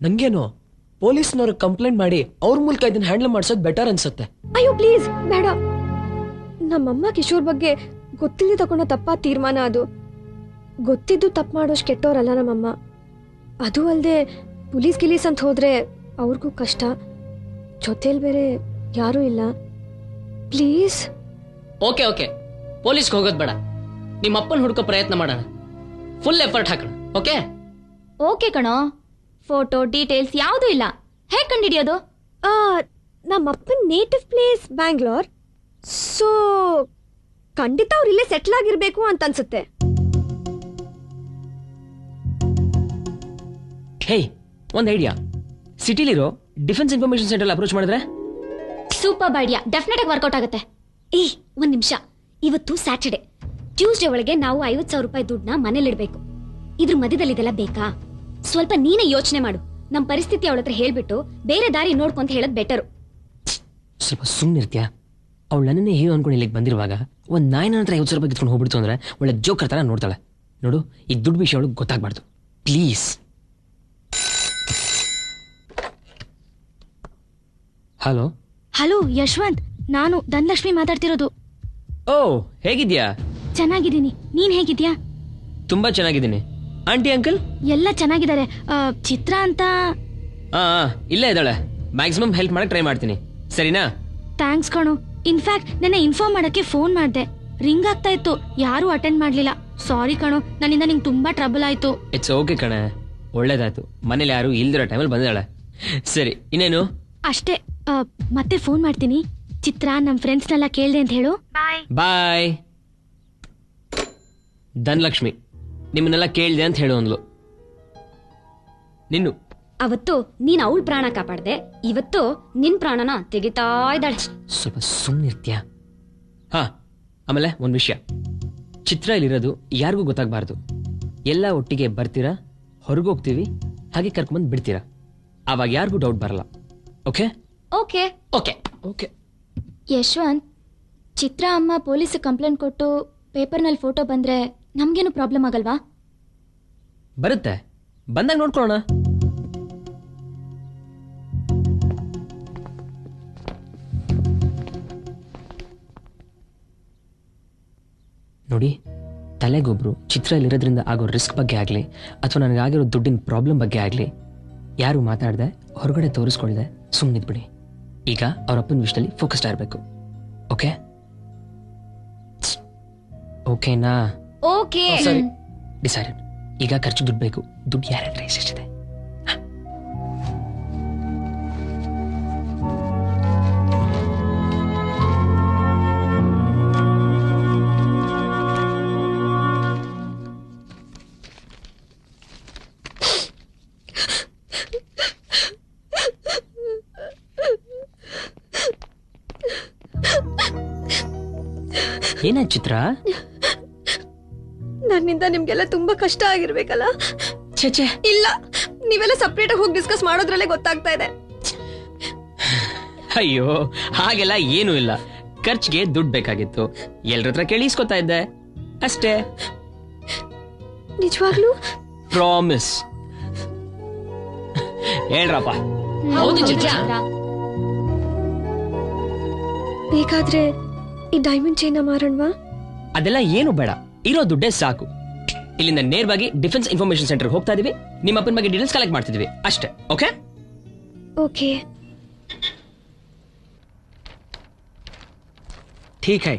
ನಂಗೇನು ಪೊಲೀಸ್ನವ್ರಿಗೆ ಕಂಪ್ಲೇಂಟ್ ಮಾಡಿ ಅವ್ರ ಮೂಲಕ ಇದನ್ನ ಹ್ಯಾಂಡಲ್ ಮಾಡ್ಸೋದು ಬೆಟರ್ ಅನ್ಸುತ್ತೆ. ಅಯ್ಯೋ ಪ್ಲೀಸ್ ಬೇಡ. ನಮ್ಮಮ್ಮ ಕಿಶೋರ್ ಬಗ್ಗೆ ಗೊತ್ತಿಲ್ಲದೆ ತಗೊಂಡ ತಪ್ಪಾದ ತೀರ್ಮಾನ ಅದು. ಗೊತ್ತಿದ್ದು ತಪ್ಪು ಮಾಡೋಷ್ಟು ಕೆಟ್ಟೋರಲ್ಲ ನಮ್ಮಮ್ಮ. ಅದು ಅಲ್ಲದೆ ಪೊಲೀಸ್ ಅಂತ ಹೋದ್ರೆ ಅವ್ರಿಗೂ ಕಷ್ಟ. ಜೊತೆಲಿ ಬೇರೆ ಯಾರೂ ಇಲ್ಲ. ಪ್ಲೀಸ್. ಓಕೆ ಓಕೆ, ಪೊಲೀಸ್ಗೆ ಹೋಗೋದು ಬೇಡ. ನಿಮ್ಮ ಅಪ್ಪನ ಹುಡ್ಕೋ ಪ್ರಯತ್ನ ಮಾಡೋಣ. ಫುಲ್ ಎಫರ್ಟ್ ಹಾಕೋಣ. ಓಕೆ ಓಕೆ ಕಣೋ. ಫೋಟೋ ಡೀಟೇಲ್ಸ್ ಯಾವುದೂ ಇಲ್ಲ. ಹೇಗೆ ಕಂಡಿಡಿಯೋದು? ನಮ್ಮಪ್ಪನ ನೇಟಿವ್ ಪ್ಲೇಸ್ ಬ್ಯಾಂಗ್ಳೂರ್. ಸೊ ಖಂಡಿತ ಅವ್ರು ಇಲ್ಲೇ ಸೆಟ್ಲ್ ಆಗಿರ್ಬೇಕು ಅಂತ ಅನ್ಸುತ್ತೆ. ಹೇ, ಒಂದು ಐಡಿಯಾ. ಸಿಟಿಲಿರೋ ಡಿಫೆನ್ಸ್ ಇನ್ಫಾರ್ಮೇಶನ್ ಸೆಂಟರ್ ಅಪ್ರೋಚ್ ಮಾಡಿದ್ರೆ ಸೂಪರ್ ಐಡಿಯಾ. ಡೆಫಿನೆಟ್ ಆಗಿ ವರ್ಕೌಟ್ ಆಗುತ್ತೆ. ಒಂದ್ ನಿಮಿಷ. ಇವತ್ತು ಸ್ಯಾಟರ್ಡೆ. ಟ್ಯೂಸ್ಡೇ ಒಳಗೆ ನಾವು 50,000 ರೂಪಾಯಿ ದುಡ್ಡನ್ನ ಮನೇಲಿಡ್ಬೇಕು. ಇದ್ರ ಮಧ್ಯದಲ್ಲಿ ಇದೆಲ್ಲ ಬೇಕಾ? ಸ್ವಲ್ಪ ನೀನೇ ಯೋಚನೆ ಮಾಡು. ನಮ್ ಪರಿಸ್ಥಿತಿ ಅವಳ ಹತ್ರ ಹೇಳ್ಬಿಟ್ಟು ಬೇರೆ ದಾರಿ ನೋಡ್ಕೊಂತ ಹೇಳೋದ್ ಬೆಟರು. ಸ್ವಲ್ಪ ಸುಮ್ಮನಿರ್ತೀಯಾ? ಅವಳು ನನ್ನೇ ಹೀರೋ ಅನ್ಕೊಂಡು ಇಲ್ಲಿಗೆ ಬಂದಿರುವಾಗ ಒಂದು ನಾಯಿ ನನ್ನ ಹತ್ರ 50,000 ರೂಪಾಯಿ ಕಿತ್ಕೊಂಡು ಹೋಗ್ಬಿಡ್ತು ಅಂದ್ರೆ ಒಳ್ಳೆ ಜೋಕರ್ ತರ ನೋಡ್ತಾಳೆ. ನೋಡು, ಈ ದುಡ್ಡು ವಿಷಯ ಅವಳಿಗೆ ಗೊತ್ತಾಗ್ಬಾರ್ದು ಪ್ಲೀಸ್. ಹಲೋ ಹಲೋ ಯಶವಂತ್, ನಾನು ಧನಲಕ್ಷ್ಮಿ ಮಾತಾಡ್ತಿರೋದು. ಓ, ಹೇಗಿದ್ಯಾ? ಚೆನ್ನಾಗಿದ್ದೀನಿ. ನೀನ್ ಹೇಗಿದ್ಯಾ? ತುಂಬಾ ಚೆನ್ನಾಗಿದ್ದೀನಿ. ಆಂಟಿ ಅಂಕಲ್ ಎಲ್ಲ ಚೆನ್ನಾಗಿದ್ದಾರೆ. ಚಿತ್ರ ಅಂತ ಇಲ್ಲೇ ಇದ್ದಾಳೆ. ಮ್ಯಾಕ್ಸಿಮಮ್ ಹೆಲ್ಪ್ ಮಾಡಕ್ ಟ್ರೈ ಮಾಡ್ತೀನಿ, ಸರಿನಾ? ಥ್ಯಾಂಕ್ಸ್ ಕಣೋ. ಇನ್ಫ್ಯಾಕ್ಟ್ ನೆನ್ನೆ ಇನ್ಫಾರ್ಮ್ ಮಾಡಕ್ಕೆ ಫೋನ್ ಮಾಡ್ದೆ. ರಿಂಗ್ ಆಗ್ತಾ ಇತ್ತು, ಯಾರು ಅಟೆಂಡ್ ಮಾಡ್ಲಿಲ್ಲ. ಸಾರಿ ಕಣೋ, ನನ್ನಿಂದ ನಿಂಗೆ ತುಂಬಾ ಟ್ರಬಲ್ ಆಯ್ತು. ಇಟ್ಸ್ ಓಕೆ ಕಣೆ, ಒಳ್ಳೇದಾಯ್ತು. ಮನೇಲಿ ಯಾರು ಇಲ್ದಿರೋ ಟೈಮಲ್ಲಿ ಬಂದಿದ್ದಾಳೆ. ಸರಿ, ಇನ್ನೇನು? ಅಷ್ಟೇ. ಮತ್ತೆ ಫೋನ್ ಮಾಡ್ತೀನಿ. ಚಿತ್ರ ನಮ್ ಫ್ರೆಂಡ್ಸ್ನೆಲ್ಲ ಕೇಳ್ದೆ ಅಂತ ಹೇಳು. ಬಾಯ್. ಧನಲಕ್ಷ್ಮಿ ನಿಮ್ಮನ್ನೆಲ್ಲ ಕೇಳ್ದೆ ಅಂತ ಹೇಳು ಅಂದ್ಲು. ನಿನ್ನು ಅವತ್ತು ನೀನ್ ಅವಳ ಪ್ರಾಣ ಕಾಪಾಡ್ದೆ, ಇವತ್ತು ನಿನ್ ಪ್ರಾಣನ ತೆಗಿತಾ ಇದ್ದಾಳೆ. ಸ್ವಲ್ಪ ಸುಮ್ಮನಿರ್ತೀಯಾ? ಹಾ, ಆಮೇಲೆ ಒಂದು ವಿಷಯ. ಚಿತ್ರ ಇಲ್ಲಿರೋದು ಯಾರಿಗೂ ಗೊತ್ತಾಗಬಾರ್ದು. ಎಲ್ಲ ಒಟ್ಟಿಗೆ ಬರ್ತೀರಾ, ಹೊರಗೋಗ್ತೀವಿ, ಹಾಗೆ ಕರ್ಕೊಂಬಂದು ಬಿಡ್ತೀರಾ. ಆವಾಗ ಯಾರಿಗೂ ಡೌಟ್ ಬರಲ್ಲ. Okay okay okay okay. Yashwant, Chitra ಅಮ್ಮ ಪೊಲೀಸ್ ಕಂಪ್ಲೇಂಟ್ ಕೊಟ್ಟು ಪೇಪರ್ನಲ್ಲಿ ಫೋಟೋ ಬಂದ್ರೆ ನಮ್ಗೇನು ಪ್ರಾಬ್ಲಮ್ ಆಗಲ್ವಾ? ಬರುತ್ತೆ, ಬಂದಾಗ ನೋಡ್ಕೊಳ್ಳೋಣ. ನೋಡಿ, ತಲೆಗೊಬ್ರು ಚಿತ್ರ ಇಲ್ಲಿರೋದ್ರಿಂದ ಆಗೋ ರಿಸ್ಕ್ ಬಗ್ಗೆ ಆಗಲಿ ಅಥವಾ ನನಗಾಗಿರೋ ದುಡ್ಡಿನ ಪ್ರಾಬ್ಲಮ್ ಬಗ್ಗೆ ಆಗಲಿ ಯಾರು ಮಾತಾಡದೆ ಹೊರಗಡೆ ತೋರಿಸ್ಕೊಳ್ದೆ ಸುಮ್ಮನಿದ್ಬಿಡಿ. ಈಗ ಅವ್ರ ಅಪ್ಪನ ವಿಷಯದಲ್ಲಿ ಫೋಕಸ್ಡ್ ಆಗಿರಬೇಕು. ಓಕೆ ಓಕೆನಾ? ಓಕೆ ಸರಿ, ಡಿಸೈಡೆಡ್. ಈಗ ಖರ್ಚು ದುಡ್ಡು ಬೇಕು. ದುಡ್ಡು ಯಾರ ಹತ್ರ ಎಷ್ಟಿದೆ? ಏನಾಯ್ತು ಚಿತ್ರ? ನನ್ನಿಂದ ನಿಮ್ಗೆಲ್ಲ ತುಂಬಾ ಕಷ್ಟ ಆಗಿರ್ಬೇಕಲ್ಲ? ಛೇ, ಇಲ್ಲ, ನೀವೆಲ್ಲ ಸಪ್ರೇಟ್ ಆಗಿ ಹೋಗಿ ಡಿಸ್ಕಸ್ ಮಾಡೋದ್ರಲ್ಲೇ ಗೊತ್ತಾಗ್ತಾ ಇದೆ. ಅಯ್ಯೋ, ಹಾಗೆಲ್ಲ ಏನೂ ಇಲ್ಲ. ಖರ್ಚಿಗೆ ದುಡ್ಡು ಬೇಕಾಗಿತ್ತು, ಎಲ್ರ ಹತ್ರ ಕೇಳಿ ಇಸ್ಕೊತಾ ಇದ್ದೆ ಅಷ್ಟೇ. ನಿಜವಾಗ್ಲೂ? ಪ್ರಾಮಿಸ್. ಹೇಳ್ರಪ್ಪ. ಹೌದು ಚಿತ್ರ. ಬೇಕಾದ್ರೆ ಈ ಡೈಮಂಡ್ ಚೈನ್ ಮಾರೋಣವಾ? ಅದೆಲ್ಲ ಏನು ಬೇಡ, ಇರೋ ದುಡ್ಡೇ ಸಾಕು. ಇಲ್ಲಿಂದ ನೇರವಾಗಿ ಡಿಫೆನ್ಸ್ ಇನ್ಫಾರ್ಮೇಶನ್ ಸೆಂಟರ್ ಹೋಗ್ತಾ ಇದೀವಿ. ನಿಮ್ಮ ಅಪ್ಪನ ಬಗ್ಗೆ ಡೀಟೇಲ್ಸ್ ಕಲೆಕ್ಟ್ ಮಾಡ್ತಿದ್ವಿ ಅಷ್ಟೇ. ಓಕೆ ओके ठीक है,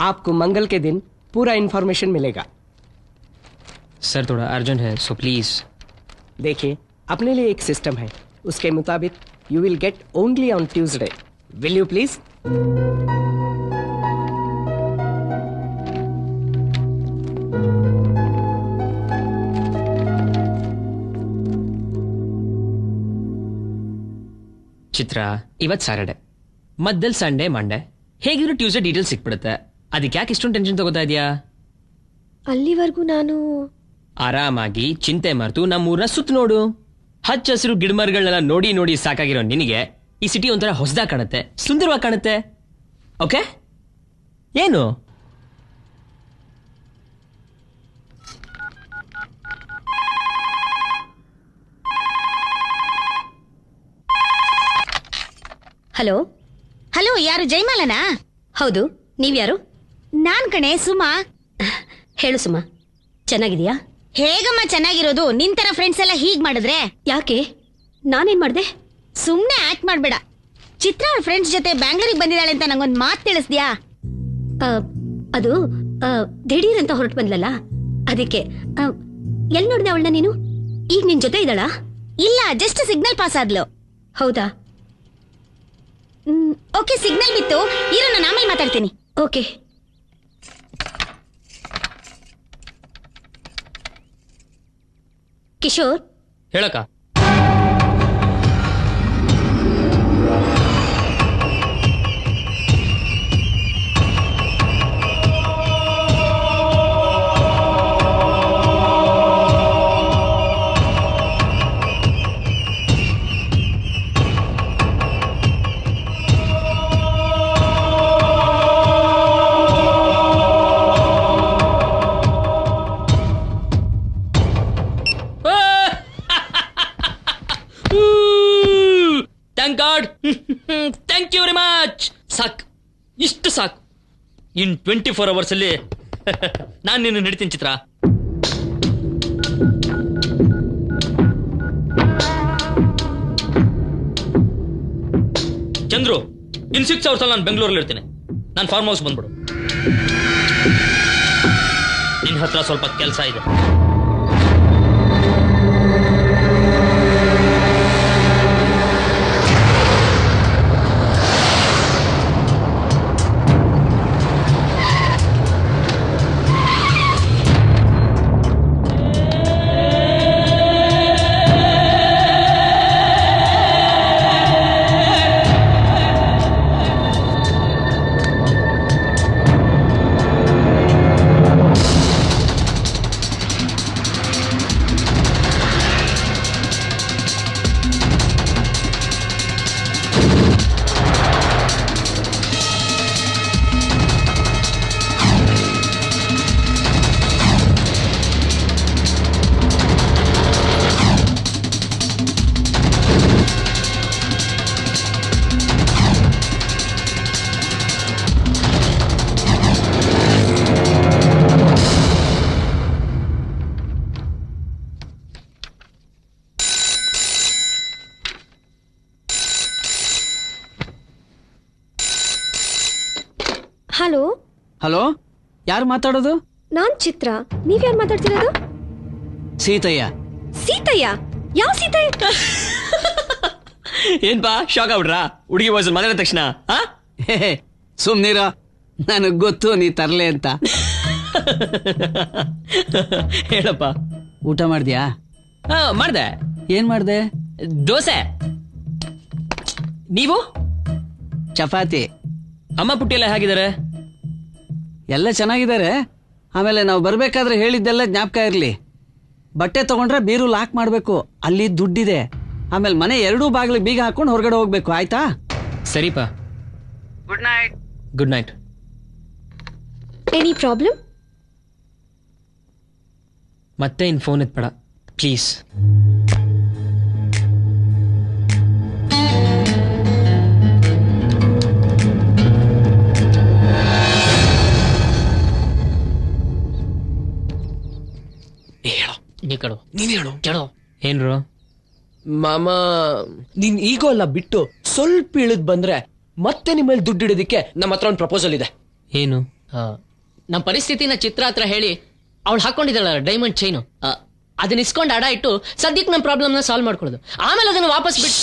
आपको मंगल के दिन पूरा इन्फॉर्मेशन मिलेगा. सर थोड़ा अर्जेंट है, सो प्लीज. देखिए, अपने लिए एक सिस्टम है, उसके मुताबिक you will get only on Tuesday. Will you please? Chitra, ಇವತ್ತು ಸ್ಯಾಟರ್ಡೆ, ಮಧ್ಯದಲ್ಲಿ ಸಂಡೇ ಮಂಡೇ, ಹೇಗಿದ್ರು ಟ್ಯೂಸ್ಡೇ ಡೀಟೇಲ್ಸ್ ಸಿಕ್ಬಿಡುತ್ತೆ. ಅದಕ್ಕೆ ಯಾಕೆ ಇಷ್ಟೊಂದು ಟೆನ್ಷನ್ ತಗೋತಾ ಇದೆಯಾ? ಅಲ್ಲಿವರೆಗೂ ನಾನು ಆರಾಮಾಗಿ ಚಿಂತೆ ಮರೆತು ನಮ್ಮೂರನ್ನ ಸುತ್ತ ನೋಡು. ಹಚ್ಚ ಹಸಿರು ಗಿಡಮರಗಳನ್ನೆಲ್ಲ ನೋಡಿ ನೋಡಿ ಸಾಕಾಗಿರೋ ನಿನಗೆ ಈ ಸಿಟಿ ಒಂಥರ ಹೊಸದಾಗಿ ಕಾಣುತ್ತೆ, ಸುಂದರವಾಗಿ ಕಾಣುತ್ತೆ. ಓಕೆ? ಏನು ಹಲೋ ಹಲೋ, ಯಾರು ಜೈಮಾಲನಾ? ಹೌದು, ನೀವ್ಯಾರು? ನಾನ್ ಕಣೆ ಸುಮಾ. ಹೇಳು ಸುಮ, ಚೆನ್ನಾಗಿದ್ಯಾ? ಹೇಗಮ್ಮ ಚೆನ್ನಾಗಿರೋದು? ನಿನ್ ತರ ಫ್ರೆಂಡ್ಸ್ ಎಲ್ಲ ಹೀಗ್ ಮಾಡಿದ್ರೆ? ಯಾಕೆ, ನಾನೇನ್ ಮಾಡ್ದೆ? ಸುಮ್ನೆ ಆಕ್ಟ್ ಮಾಡ್ಬೇಡ. ಚಿತ್ರ ಅವ್ರ ಫ್ರೆಂಡ್ಸ್ ಜೊತೆ ಬ್ಯಾಂಗ್ಳೂರಿಗೆ ಬಂದಿದ್ದಾಳೆ ಅಂತ ನಂಗೊಂದ್ ಮಾತು ತಿಳಿಸ್ದ್ಯಾ? ಅದು ದಿಢೀರ್ ಅಂತ ಹೊರಟು ಬಂದ್ಲಲ್ಲ, ಅದಕ್ಕೆ. ಎಲ್ ನೋಡ್ದೆ ಅವಳನ್ನ ನೀನು? ಈಗ ನಿನ್ ಜೊತೆ ಇದ್ದಾಳಾ? ಇಲ್ಲ, ಜಸ್ಟ್ ಸಿಗ್ನಲ್ ಪಾಸ್ ಆದ್ಲು. ಹೌದಾ? ಓಕೆ, ಸಿಗ್ನಲ್ ಬಿತ್ತು. ಇರು, ನಾನು ಆಮೇಲೆ ಮಾತಾಡ್ತೀನಿ. ಓಕೆ. ಕಿಶೋರ್, ಹೇಳಕ್ಕ. Thank God, thank you very much. ಸಾಕು, ಇಷ್ಟು ಸಾಕು. ಇನ್ 24 hours ಅಲ್ಲಿ ನಾನು ನಿನ್ನ ಹಿಡಿತೀನಿ ಚಿತ್ರ. ಚಂದ್ರು, ಇನ್ 6 hours ಅಲ್ಲಿ ನಾನು ಬೆಂಗಳೂರಲ್ಲಿ ಇರ್ತೀನಿ. ನಾನು ಫಾರ್ಮ್ ಹೌಸ್ ಬಂದ್ಬಿಡು. ನಿನ್ನ ಹತ್ರ ಸ್ವಲ್ಪ ಕೆಲಸ ಇದೆ. ಹಲೋ. ಹಲೋ, ಯಾರು ಮಾತಾಡೋದು? ನಾನ್ ಚಿತ್ರ. ನೀವ್ಯಾರು ಮಾತಾಡ್ತಿರೋದು? ಸೀತಯ್ಯ. ಸೀತಯ್ಯ? ಯಾವ ಸೀತಯ್ಯ? ಏನ್ ಬಾ ಶಾಕ್ ಆಗ್ಬಿಡ್ರಾ ಹುಡುಗಿ ವಾಯ್ಸ್ ಮಾತಾಡಿದ ತಕ್ಷಣ? ಸುಮ್ನಿರ, ನನಗ್ ಗೊತ್ತು ನೀ ತರ್ಲೆ ಅಂತ. ಹೇಳಪ್ಪ. ಊಟ ಮಾಡ್ದ್ಯಾ? ಮಾಡ್ದೆ. ಏನ್ ಮಾಡ್ದೆ? ದೋಸೆ. ನೀವು? ಚಪಾತಿ. ಅಮ್ಮ ಪುಟ್ಟಿ ಎಲ್ಲ ಹೇಗಿದ್ದಾರೆ? ಎಲ್ಲ ಚೆನ್ನಾಗಿದ್ದಾರೆ. ಆಮೇಲೆ ನಾವು ಬರ್ಬೇಕಾದ್ರೆ ಹೇಳಿದ್ದೆಲ್ಲ ಜ್ಞಾಪಕ ಇರ್ಲಿ. ಬಟ್ಟೆ ತಗೊಂಡ್ರೆ ಬೀರು ಲಾಕ್ ಮಾಡ್ಬೇಕು, ಅಲ್ಲಿ ದುಡ್ಡಿದೆ. ಆಮೇಲೆ ಮನೆ ಎರಡೂ ಬಾಗಿಲು ಬೀಗ ಹಾಕೊಂಡು ಹೊರಗಡೆ ಹೋಗ್ಬೇಕು, ಆಯ್ತಾ? ಸರಿಪಾ. Good night. Good night. Any problem? ಮತ್ತೆ ಇನ್ ಫೋನ್ ಎತ್ಬೇಡ ಪ್ಲೀಸ್. ನೀ ಕಡು, ನೀನ್ ಹೇಳು. ಕೇಳೋ. ಏನ್ರು ಮಾಮ, ನೀನ್ ಈಗೋ ಅಲ್ಲ ಬಿಟ್ಟು ಸ್ವಲ್ಪ ಇಳಿದ್ ಬಂದ್ರೆ ಮತ್ತೆ ನಿಮ್ಮಲ್ಲಿ ದುಡ್ಡು ಇಡೋದಿಕ್ಕೆ ನಮ್ಮ ಹತ್ರ ಒಂದು ಪ್ರಪೋಸಲ್ ಇದೆ. ಏನು? ನಮ್ಮ ಪರಿಸ್ಥಿತಿನ ಚಿತ್ರ ಹತ್ರ ಹೇಳಿ ಅವಳು ಹಾಕೊಂಡಿದ್ದಾಳ ಡೈಮಂಡ್ ಚೈನು, ಅದನ್ನ ಇಸ್ಕೊಂಡು ಅಡ ಇಟ್ಟು ಸದ್ಯಕ್ಕೆ ನಮ್ಮ ಪ್ರಾಬ್ಲಮ್ನ ಸಾಲ್ವ್ ಮಾಡ್ಕೊಳ್ಳೋದು. ಆಮೇಲೆ ಅದನ್ನ ವಾಪಸ್ ಬಿಟ್ಟು.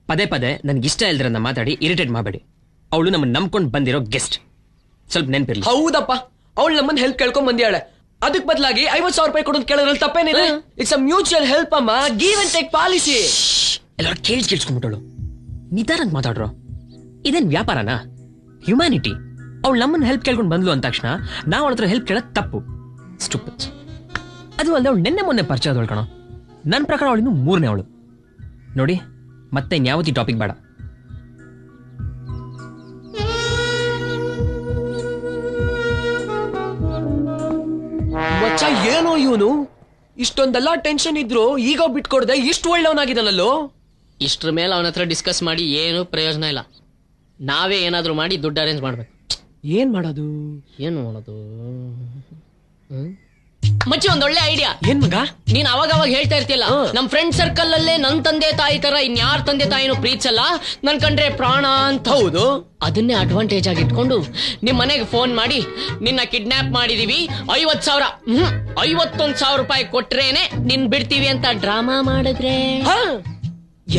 ಪದೇ ಪದೇ ನನ್ಗೆ ಇಷ್ಟ ಇಲ್ದಿರನ್ನ ಮಾತಾಡಿ ಇರಿಟೇಟ್ ಮಾಡಬೇಡಿ. ಅವಳು ನಮ್ಮನ್ನ ನಂಬ್ಕೊಂಡು ಬಂದಿರೋ ಗೆಸ್ಟ್, ಸ್ವಲ್ಪ ನೆನಪಿರ್ಲಿ. ಹೌದಪ್ಪ, ಅವಳು ನಮ್ಮನ್ನ ಹೆಲ್ಪ್ ಕೇಳ್ಕೊಂಡ್ ಬಂದಿಯಾಳೆ. ಅದಕ್ ಬದಲಾಗಿ 50,000 ರೂಪಾಯಿ ಕೊಡೋದು ಕೇಳೋದ್ರಲ್ಲಿ ತಪ್ಪೇನಿದೆ. ಇಟ್ಸ್ ಅ ಮ್ಯೂಚುವಲ್ ಹೆಲ್ಪ್ ಅಮ್ಮ, ಗಿವ್ ಅಂಡ್ ಟೇಕ್ ಪಾಲಿಸಿ. ಎಲ್ಲರೂ ಕೇಳಿಸ್ಕೊಂಡ್ಬಿಟ್ಟಳು. ನಿಧಾನಕ್ಕೆ ಮಾತಾಡ್ರು. ಇದೇನ್ ವ್ಯಾಪಾರನಾ? ಹ್ಯುಮ್ಯಾನಿಟಿ. ಅವಳು ನಮ್ಮನ್ನ ಹೆಲ್ಪ್ ಕೇಳ್ಕೊಂಡು ಬಂದ್ಲು ಅಂದ ತಕ್ಷಣ ನಾವು ಅವಳ ಹತ್ರ ಹೆಲ್ಪ್ ಕೇಳೋದು ತಪ್ಪು. ಸ್ಟುಪಿಡ್. ಅದು ಅಲ್ಲದೆ ಅವಳು ನಿನ್ನೆ ಮೊನ್ನೆ ಪರಿಚಯ ಆದವಳು ಕಣೋ. ನನ್ನ ಪ್ರಕಾರ ಅವಳಿನ್ನು 3ನೇ ಅವಳು. ನೋಡಿ, ಮತ್ತೆ ಇನ್ಯಾವತ್ತಿ ಟಾಪಿಕ್ ಬೇಡ. ಮಚ್ಚ, ಏನೋ ಇವನು ಇಷ್ಟೊಂದೆಲ್ಲ ಟೆನ್ಷನ್ ಇದ್ರು ಈಗ ಬಿಟ್ಕೊಡ್ದೆ ಇಷ್ಟು ಒಳ್ಳೆಯವನಾಗಿದ್ದಾನಲ್ಲೋ. ಇಷ್ಟ್ರ ಮೇಲೆ ಅವನ ಹತ್ರ ಡಿಸ್ಕಸ್ ಮಾಡಿ ಏನು ಪ್ರಯೋಜನ ಇಲ್ಲ. ನಾವೇ ಏನಾದ್ರೂ ಮಾಡಿ ದುಡ್ಡು ಅರೇಂಜ್ ಮಾಡ್ಬೇಕು. ಏನ್ ಮಾಡೋದು? ಏನು ಮಾಡೋದು? ಮಚ್ಚಿ ಒಂದ್ ಒಳ್ಳೆ ಐಡಿಯಾ. ಏನ್ ಮಗ? ನೀನ್ ಅವಾಗ ಹೇಳ್ತಾ ಇರ್ತಿಯಲ್ಲ, ನಮ್ ಫ್ರೆಂಡ್ ಸರ್ಕಲ್ ಅಲ್ಲೇ ನನ್ ತಂದೆ ತಾಯಿ ತರ ಇನ್ಯಾರ ತಂದೆ ತಾಯಿನೂ ಪ್ರೀತಿಸಲ್ಲ, ನನ್ ಕಂಡ್ರೆ ಪ್ರಾಣ ಅಂತ. ಹೌದು. ಅದನ್ನೇ ಅಡ್ವಾಂಟೇಜ್ ಆಗಿ ಇಟ್ಕೊಂಡು ನಿಮ್ ಮನೆಗೆ ಫೋನ್ ಮಾಡಿ ನಿನ್ನ ಕಿಡ್ನಾಪ್ ಮಾಡಿದೀವಿ, 50,000 51,000 ರೂಪಾಯಿ ಕೊಟ್ರೇನೆ ನಿನ್ ಬಿಡ್ತೀವಿ ಅಂತ ಡ್ರಾಮಾ ಮಾಡಿದ್ರೆ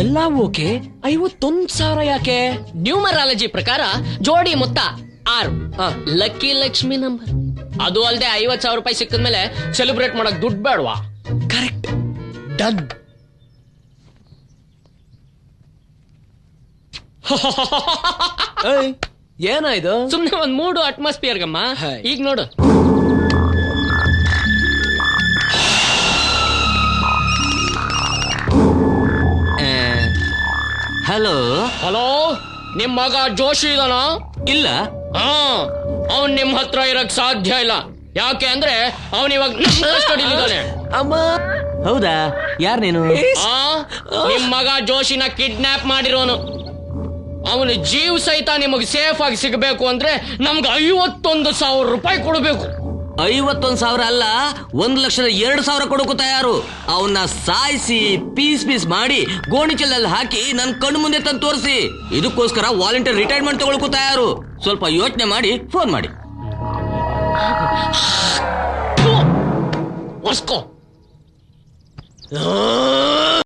ಎಲ್ಲ ಓಕೆ. 51,000 ಯಾಕೆ? ನ್ಯೂಮರಾಲಜಿ ಪ್ರಕಾರ ಜೋಡಿ ಮೊತ್ತ 6, ಲಕ್ಕಿ ಲಕ್ಷ್ಮಿ ನಂಬರ್. ಅದು ಅಲ್ಲದೆ 50,000 ರೂಪಾಯಿ ಸಿಕ್ಕಿದ್ಮೇಲೆ ಸೆಲೆಬ್ರೇಟ್ ಮಾಡಕ್ ದುಡ್ಡು ಬೇಡವಾ? Correct, done. ಏನಾಯ್ತು? ಸುಮ್ನೆ ಒಂದ್ ಮೂಡು ಅಟ್ಮಾಸ್ಫಿಯರ್ ಗಮ್ಮ. ಈಗ ನೋಡು, ಹಲೋ ಹಲೋ, ನಿಮ್ ಮಗ ಜೋಶಿ ಇದಾನ? ಇಲ್ಲ. ಅವನ್ ನಿಮ್ ಹತ್ರ ಇರಕ್ ಸಾಧ್ಯ ಇಲ್ಲ. ಯಾಕೆ ಅಂದ್ರೆ ಅವನ್ ಇವಾಗ ಕಸ್ಟಡಿಲಿದ್ದಾನೆ. ಅಮ್ಮ, ಹೌದಾ? ಯಾರ್ ನೀನು? ನಿಮ್ ಮಗ ಜೋಶಿನ ಕಿಡ್ನಾಪ್ ಮಾಡಿರೋನು. ಅವನು ಜೀವ ಸಹಿತ ನಿಮಗೆ ಸೇಫ್ ಆಗಿ ಸಿಗಬೇಕು ಅಂದ್ರೆ ನಮ್ಗೆ 51,000 ರೂಪಾಯಿ ಕೊಡಬೇಕು. 51,000 ಅಲ್ಲ, 1,02,000 ಕೊಡೋಕು ತಯಾರು. ಅವನ್ನ ಸಾಯಿಸಿ ಪೀಸ್ ಮಾಡಿ ಗೋಣಿಚೀಲದಲ್ಲಿ ಹಾಕಿ ನನ್ ಕಣ್ಣು ಮುಂದೆ ತಂದು ತೋರಿಸಿ. ಇದಕ್ಕೋಸ್ಕರ ವಾಲಂಟಿಯರ್ ರಿಟೈರ್ಮೆಂಟ್ ತಗೊಳಕು ತಯಾರು. ಸ್ವಲ್ಪ ಯೋಚನೆ ಮಾಡಿ ಫೋನ್ ಮಾಡಿ. ಒರ್ಸ್ಕೋ.